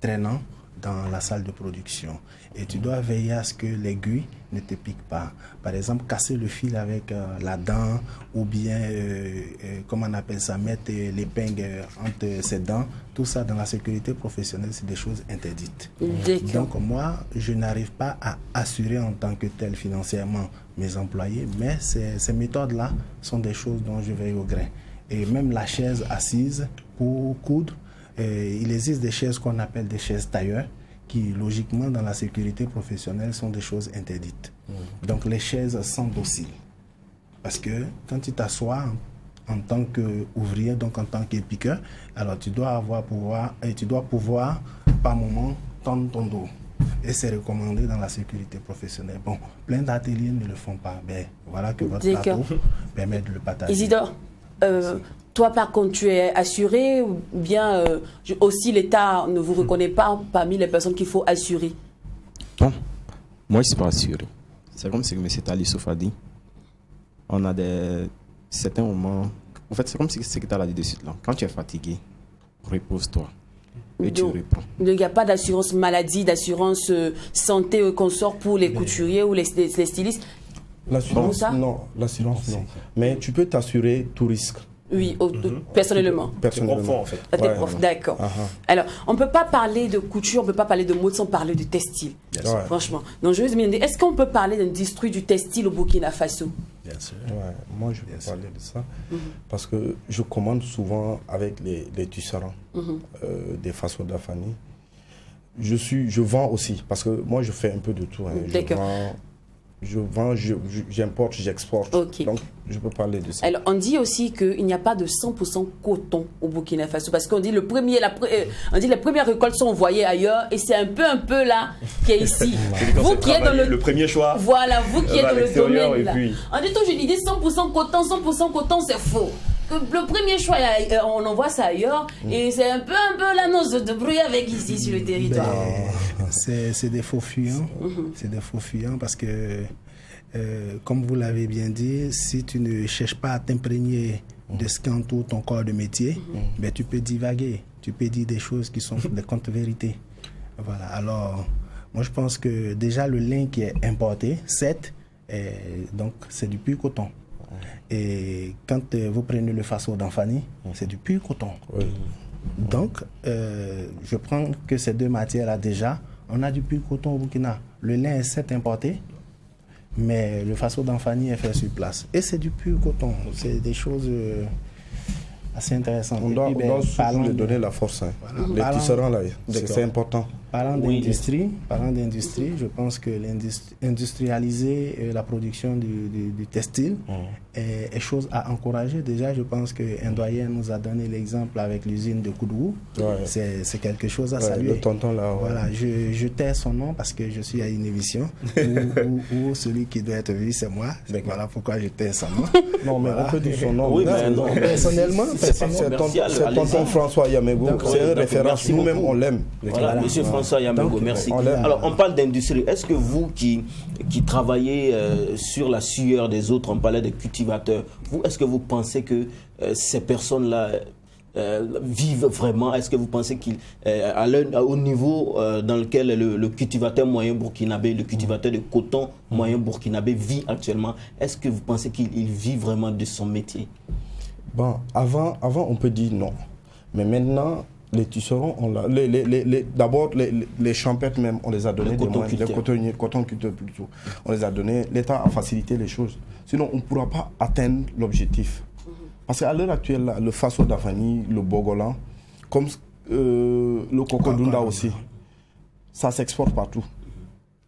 traînants dans la salle de production. Et tu dois veiller à ce que l'aiguille ne te pique pas. Par exemple, casser le fil avec la dent ou bien, comment on appelle ça, mettre l'épingle entre ses dents. Tout ça dans la sécurité professionnelle, c'est des choses interdites. Donc moi, je n'arrive pas à assurer en tant que tel financièrement mes employés, mais ces méthodes-là sont des choses dont je veille au grain. Et même la chaise assise pour coudre, il existe des chaises qu'on appelle des chaises tailleurs qui, logiquement, dans la sécurité professionnelle, sont des choses interdites. Donc, les chaises sont dociles. Parce que quand tu t'assois en tant qu'ouvrier, donc en tant qu'épiqueur, alors tu dois pouvoir par moment, tendre ton dos. Et c'est recommandé dans la sécurité professionnelle. Bon, plein d'ateliers ne le font pas. Ben, voilà que votre plateau permet de le partager. Isidore, toi par contre, tu es assuré ou bien aussi l'État ne vous reconnaît pas parmi les personnes qu'il faut assurer? Non, moi je ne suis pas assuré. C'est comme ce que M. Talissouf a dit. On a certains moments. En fait, c'est comme ce que tu as dit de suite là. Quand tu es fatigué, repose-toi. Et tu reprends. Il n'y a pas d'assurance maladie, d'assurance santé consort pour les couturiers ou les stylistes? L'assurance, non. L'assurance, non. Mais tu peux t'assurer tout risque. Oui, personnellement. Personnellement. En fait. D'accord. Alors, on ne peut pas parler de couture, on ne peut pas parler de mode sans parler de textile. Franchement. Donc, je vais me demander, est-ce qu'on peut parler d'industrie du textile au Burkina Faso? Bien sûr. Ouais, moi, je peux parler de ça. Parce que je commande souvent avec les tisserands des Faso d'Afani. Je vends aussi, parce que moi, je fais un peu de tout. D'accord. J'importe, j'exporte. Okay. Donc, je peux parler de ça. Alors, on dit aussi qu'il n'y a pas de 100% coton au Burkina Faso, parce qu'on dit les premières récoltes sont envoyées ailleurs, et c'est un peu là qui est ici. Vous qui êtes dans le premier choix. Voilà, vous qui êtes dans le domaine là. Puis... On dit toujours l'idée 100% coton, c'est faux. Le premier choix, on envoie ça ailleurs, et c'est un peu la noce de brouiller avec ici sur le territoire. C'est des faux fuyants. C'est des faux fuyants parce que, comme vous l'avez bien dit, si tu ne cherches pas à t'imprégner de ce qu'entoure ton corps de métier, ben, tu peux divaguer. Tu peux dire des choses qui sont des contre-vérités. Voilà. Alors, moi, je pense que déjà, le lin qui est importé, donc c'est du pur coton. Et quand vous prenez le Faso d'Anfani, c'est du pur coton. Oui. Donc, je prends que ces deux matières-là déjà, on a du pur coton au Burkina. Le lin est certes importé, mais le Faso d'Anfani est fait sur place. Et c'est du pur coton. C'est des choses assez intéressantes. On doit surtout donner la force. Voilà. Les tisserands, là, c'est important. Parlant d'industrie, je pense que industrialiser la production du textile est chose à encourager. Déjà, je pense qu'un doyen nous a donné l'exemple avec l'usine de Koudou. C'est quelque chose à saluer. Le tonton là. Voilà, je tais son nom parce que je suis à une émission où celui qui doit être vu, c'est moi. Voilà pourquoi je tais son nom. Non, mais on peut dire son nom. Oui, mais non. Personnellement, c'est tonton François Yamego. C'est une référence. Nous-mêmes, on l'aime. Voilà, monsieur François Yamego, merci. Alors, on parle d'industrie. Est-ce que vous qui travaillez sur la sueur des autres, on parlait des cultivateurs, est-ce que vous pensez que ces personnes-là vivent vraiment? Est-ce que vous pensez qu'au niveau dans lequel le cultivateur moyen burkinabé, le cultivateur de coton moyen burkinabé vit actuellement, est-ce que vous pensez qu'il vit vraiment de son métier? Bon, avant on peut dire non. Mais maintenant, les tisserands, d'abord les champettes même, on les a donné les coton-cutteurs plutôt. On les a donné, l'État a facilité les choses. Sinon, on ne pourra pas atteindre l'objectif. Parce qu'à l'heure actuelle, là, le Faso d'Afani, le Bogolan, comme le Cocodunda aussi, ça s'exporte partout.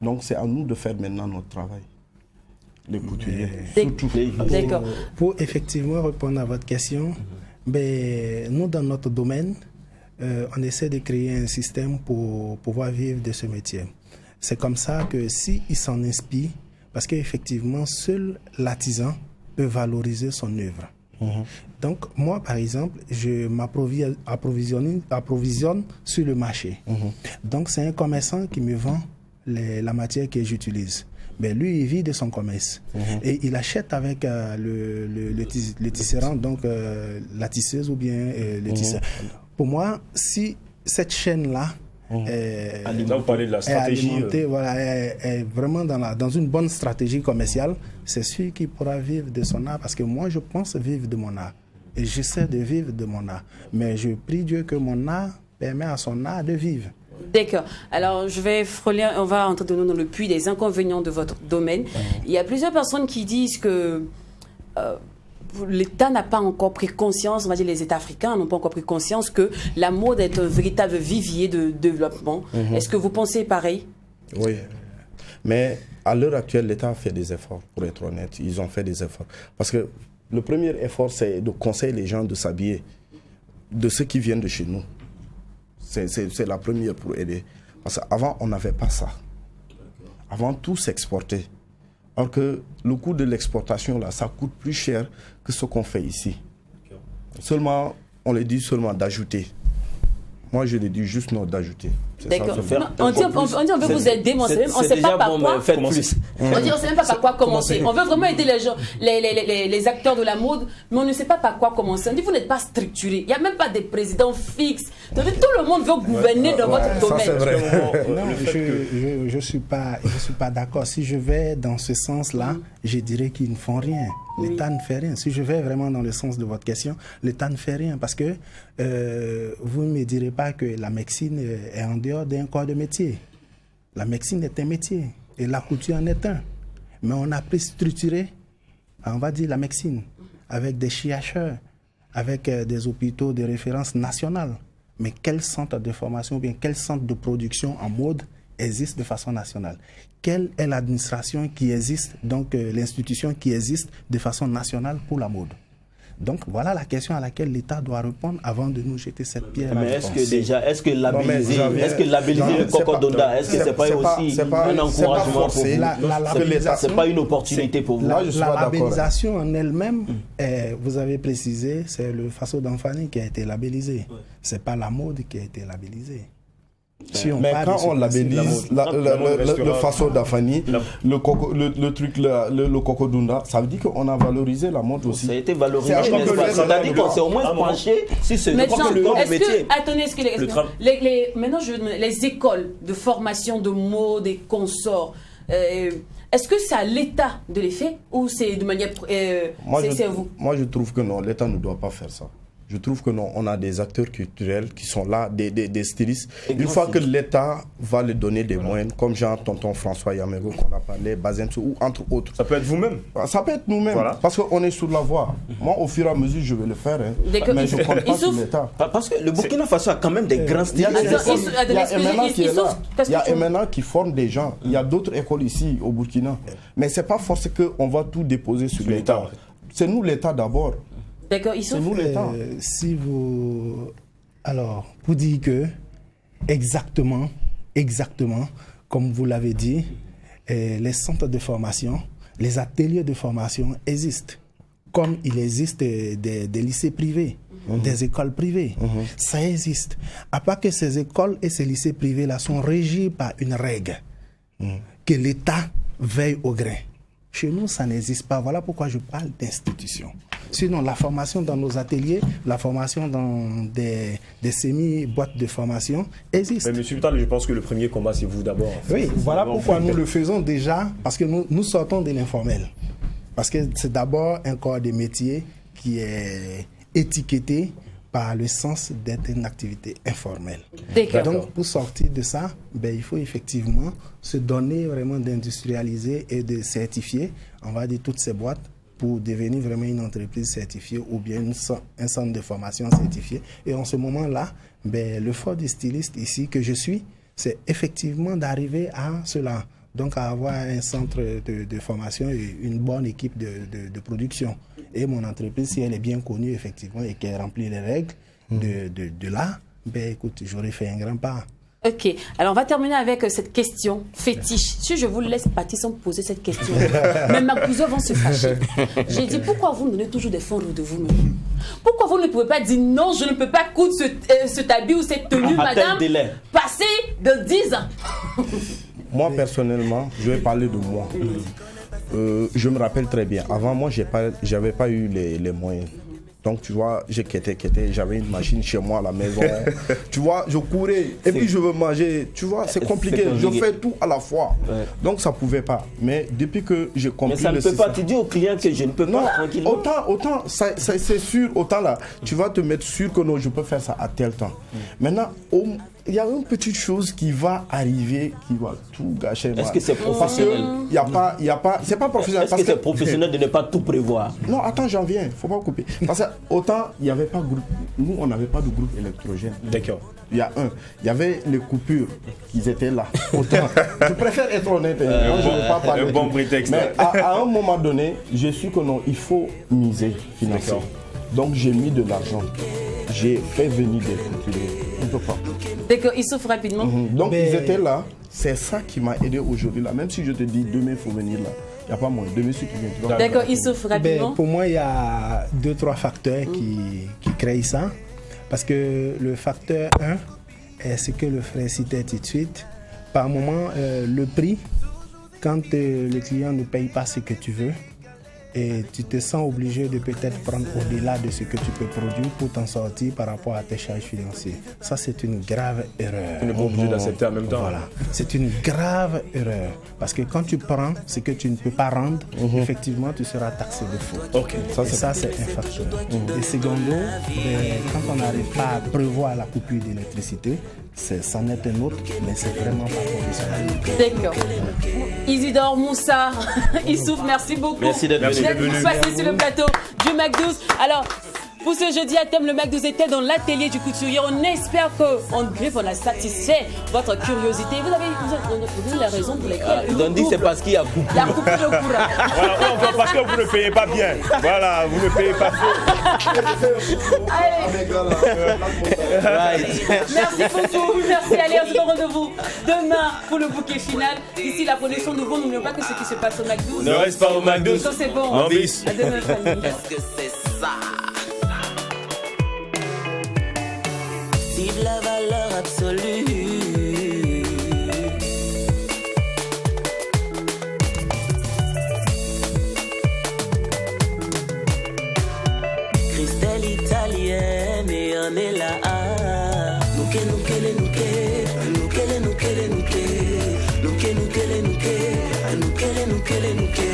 Donc c'est à nous de faire maintenant notre travail. Les couturiers, surtout. D'accord. Pour effectivement répondre à votre question, nous dans notre domaine, on essaie de créer un système pour pouvoir vivre de ce métier. C'est comme ça que s'il s'en inspire, parce qu'effectivement, seul l'artisan peut valoriser son œuvre. Donc, moi, par exemple, je m'approvisionne sur le marché. Donc, c'est un commerçant qui me vend la matière que j'utilise. Ben, lui, il vit de son commerce. Et il achète avec le tisserand, donc la tisseuse ou bien le tisseur. Pour moi, si cette chaîne-là est alimentée, est vraiment dans une bonne stratégie commerciale, c'est celui qui pourra vivre de son art, parce que moi, je pense vivre de mon art. Et j'essaie de vivre de mon art. Mais je prie Dieu que mon art permet à son art de vivre. D'accord. Alors, on va entrer dans le puits des inconvénients de votre domaine. Il y a plusieurs personnes qui disent que l'État n'a pas encore pris conscience, on va dire les États africains n'ont pas encore pris conscience que la mode est un véritable vivier de développement. Est-ce que vous pensez pareil? Oui. Mais à l'heure actuelle, l'État a fait des efforts, pour être honnête. Ils ont fait des efforts. Parce que le premier effort, c'est de conseiller les gens de s'habiller de ceux qui viennent de chez nous. C'est la première pour aider. Parce qu'avant, on n'avait pas ça. Avant, tout s'exportait. Alors que le coût de l'exportation, là, ça coûte plus cher que ce qu'on fait ici. Seulement, on le dit seulement d'ajouter. Moi, je le dis juste non d'ajouter. D'accord. On dit on veut vous aider, mais on ne sait pas par quoi. On dit on ne sait même pas par quoi commencer. On veut vraiment aider les gens, les acteurs de la mode, mais on ne sait pas par quoi commencer. On dit vous n'êtes pas structuré. Il n'y a même pas de président fixe. Tout le monde veut gouverner dans votre domaine. Ça, c'est vrai. Non, je suis pas d'accord. Si je vais dans ce sens-là, je dirais qu'ils ne font rien. L'État ne fait rien. Si je vais vraiment dans le sens de votre question, l'État ne fait rien parce que vous ne me direz pas que la médecine est en dehors d'un corps de métier. La médecine est un métier et la couture en est un. Mais on a pu structurer, on va dire, la médecine avec des chercheurs, avec des hôpitaux de référence nationale. Mais quel centre de formation ou bien quel centre de production en mode existe de façon nationale? Quelle est l'administration qui existe, donc l'institution qui existe de façon nationale pour la mode? Donc voilà la question à laquelle l'État doit répondre avant de nous jeter cette pierre. Mais est-ce que labelliser le Cocodonda, est-ce que c'est pas aussi un encouragement pour vous? C'est pas une opportunité pour vous? La labellisation en elle-même, vous avez précisé, c'est le Faso d'Anfani qui a été labellisé. C'est pas la mode qui a été labellisée. Si mais quand on labellise le Faso d'Afani, le truc, le Cocodonda, ça veut dire qu'on a valorisé la mode aussi. Ça a été valorisé. C'est-à-dire qu'on s'est au moins penché si c'est le métier. Attendez, maintenant les écoles de formation de mode et consorts, est-ce que c'est à l'État de les faire ou c'est de manière c'est vous? Moi je trouve que non, l'État ne doit pas faire ça. Je trouve que non, on a des acteurs culturels qui sont là, des stylistes. Une fois que l'État va leur donner des moyens, comme Jean, tonton François Yamego qu'on a parlé, Bazemsou ou entre autres. Ça peut être vous-même. Ça peut être nous-mêmes, voilà. Parce qu'on est sur la voie. Moi, au fur et à mesure, je vais le faire. Mais je ne compte pas sur l'État. Parce que le Burkina Faso a quand même des grands stylistes. Il y a Emena qui est là. Il y a Emena qui forme des gens. Il y a d'autres écoles ici au Burkina. Mais ce n'est pas forcément qu'on va tout déposer sur l'État. C'est nous l'État d'abord. D'accord, c'est nous l'État. Si vous... Alors, pour dire que, exactement, comme vous l'avez dit, les centres de formation, les ateliers de formation existent. Comme il existe des lycées privés, des écoles privées. Ça existe. À part que ces écoles et ces lycées privés-là sont régis par une règle, que l'État veille au grain. Chez nous, ça n'existe pas. Voilà pourquoi je parle d'institution. Sinon, la formation dans nos ateliers, la formation dans des semi-boîtes de formation existe. Mais M. Vital, je pense que le premier combat, c'est vous d'abord. Oui, voilà pourquoi nous le faisons déjà, parce que nous sortons de l'informel. Parce que c'est d'abord un corps de métier qui est étiqueté par le sens d'être une activité informelle. Donc, pour sortir de ça, il faut effectivement se donner vraiment d'industrialiser et de certifier, on va dire, toutes ces boîtes pour devenir vraiment une entreprise certifiée ou bien un centre de formation certifié. Et en ce moment-là, le fort du styliste ici que je suis, c'est effectivement d'arriver à cela. Donc, à avoir un centre de formation et une bonne équipe de production. Et mon entreprise, si elle est bien connue, effectivement, et qu'elle remplit les règles de là, écoute, j'aurais fait un grand pas. Ok, alors on va terminer avec cette question fétiche. Si je vous laisse partir sans poser cette question, même ma cousine vont se fâcher. J'ai dit, pourquoi vous me donnez toujours des fonds de vous-même? Pourquoi vous ne pouvez pas dire non, je ne peux pas coudre cet habit ou cette tenue, madame, passé de 10 ans? Moi, personnellement, je vais parler de moi. Je me rappelle très bien. Avant, moi, j'avais pas eu les moyens. Donc, tu vois, j'avais une machine chez moi à la maison. Tu vois, je courais. Et puis, je veux manger. Tu vois, c'est compliqué. Je fais tout à la fois. Ouais. Donc, ça ne pouvait pas. Mais depuis que j'ai compris... Mais ça ne peut pas. Tu dis au client que je ne peux pas tranquillement. Autant c'est sûr. Autant là, tu vas te mettre sûr que non, je peux faire ça à tel temps. Maintenant, il y a une petite chose qui va arriver, qui va tout gâcher. Est-ce que c'est professionnel? C'est pas professionnel. Est-ce que c'est professionnel de ne pas tout prévoir? Non, attends, j'en viens. Il ne faut pas couper. Parce que autant, il n'y avait pas de groupe. Nous, on n'avait pas de groupe électrogène. D'accord. Il y avait les coupures qui étaient là. Autant, je préfère être honnête. Je ne veux pas parler. Un bon prétexte. Mais à un moment donné, j'ai su que non, il faut miser, financer. Donc, j'ai mis de l'argent. j'ai fait venir des couturiers un peu partout. D'accord, il souffre rapidement. Donc ils étaient là, c'est ça qui m'a aidé aujourd'hui là. Même si je te dis demain il faut venir là, il n'y a pas moins. Demain si tu viens. D'accord, il souffre rapidement. Pour moi, il y a 2-3 facteurs qui créent ça. Parce que le facteur 1 est ce que le frère citait tout de suite. Par moment, le prix, quand le client ne paye pas ce que tu veux, et tu te sens obligé de peut-être prendre au-delà de ce que tu peux produire pour t'en sortir par rapport à tes charges financières. Ça, c'est une grave erreur. Tu n'es pas obligé d'accepter en même temps. Voilà. C'est une grave erreur. Parce que quand tu prends ce que tu ne peux pas rendre, effectivement, tu seras taxé de faute. Ok. Ça, c'est un facteur. Et secondo, quand on n'arrive pas à prévoir la coupure d'électricité, ça n'est un autre, mais c'est vraiment pas professionnel. D'accord. Isidore Moussa, il souffre, merci beaucoup. Merci d'être venu. Passé sur le plateau du MAC12. Alors, pour ce jeudi à thème, le MAC12 était dans l'atelier du couturier. On espère qu'en griffe, on a satisfait votre curiosité. Vous avez la raison pour laquelle. Ils ont dit que c'est parce qu'il y a coupure. Il y a coupure le courant. Voilà, parce que vous ne payez pas bien. Voilà, vous ne payez pas Allez. Merci beaucoup. Merci. Allez, on se donne rendez-vous demain pour le bouquet final. D'ici là, prenez soin de vous. N'oublions pas que ce qui se passe au MAC12. Ne reste pas au MAC12. Ça, c'est bon. En bis. À demain, famille. Est-ce que c'est ça? Vive la valeur absolue. Christelle italienne et on est là. Nuke nuke le nuke, nuke le nuke le nuke, nuke nuke le nuke, nuke le nuke le nuke.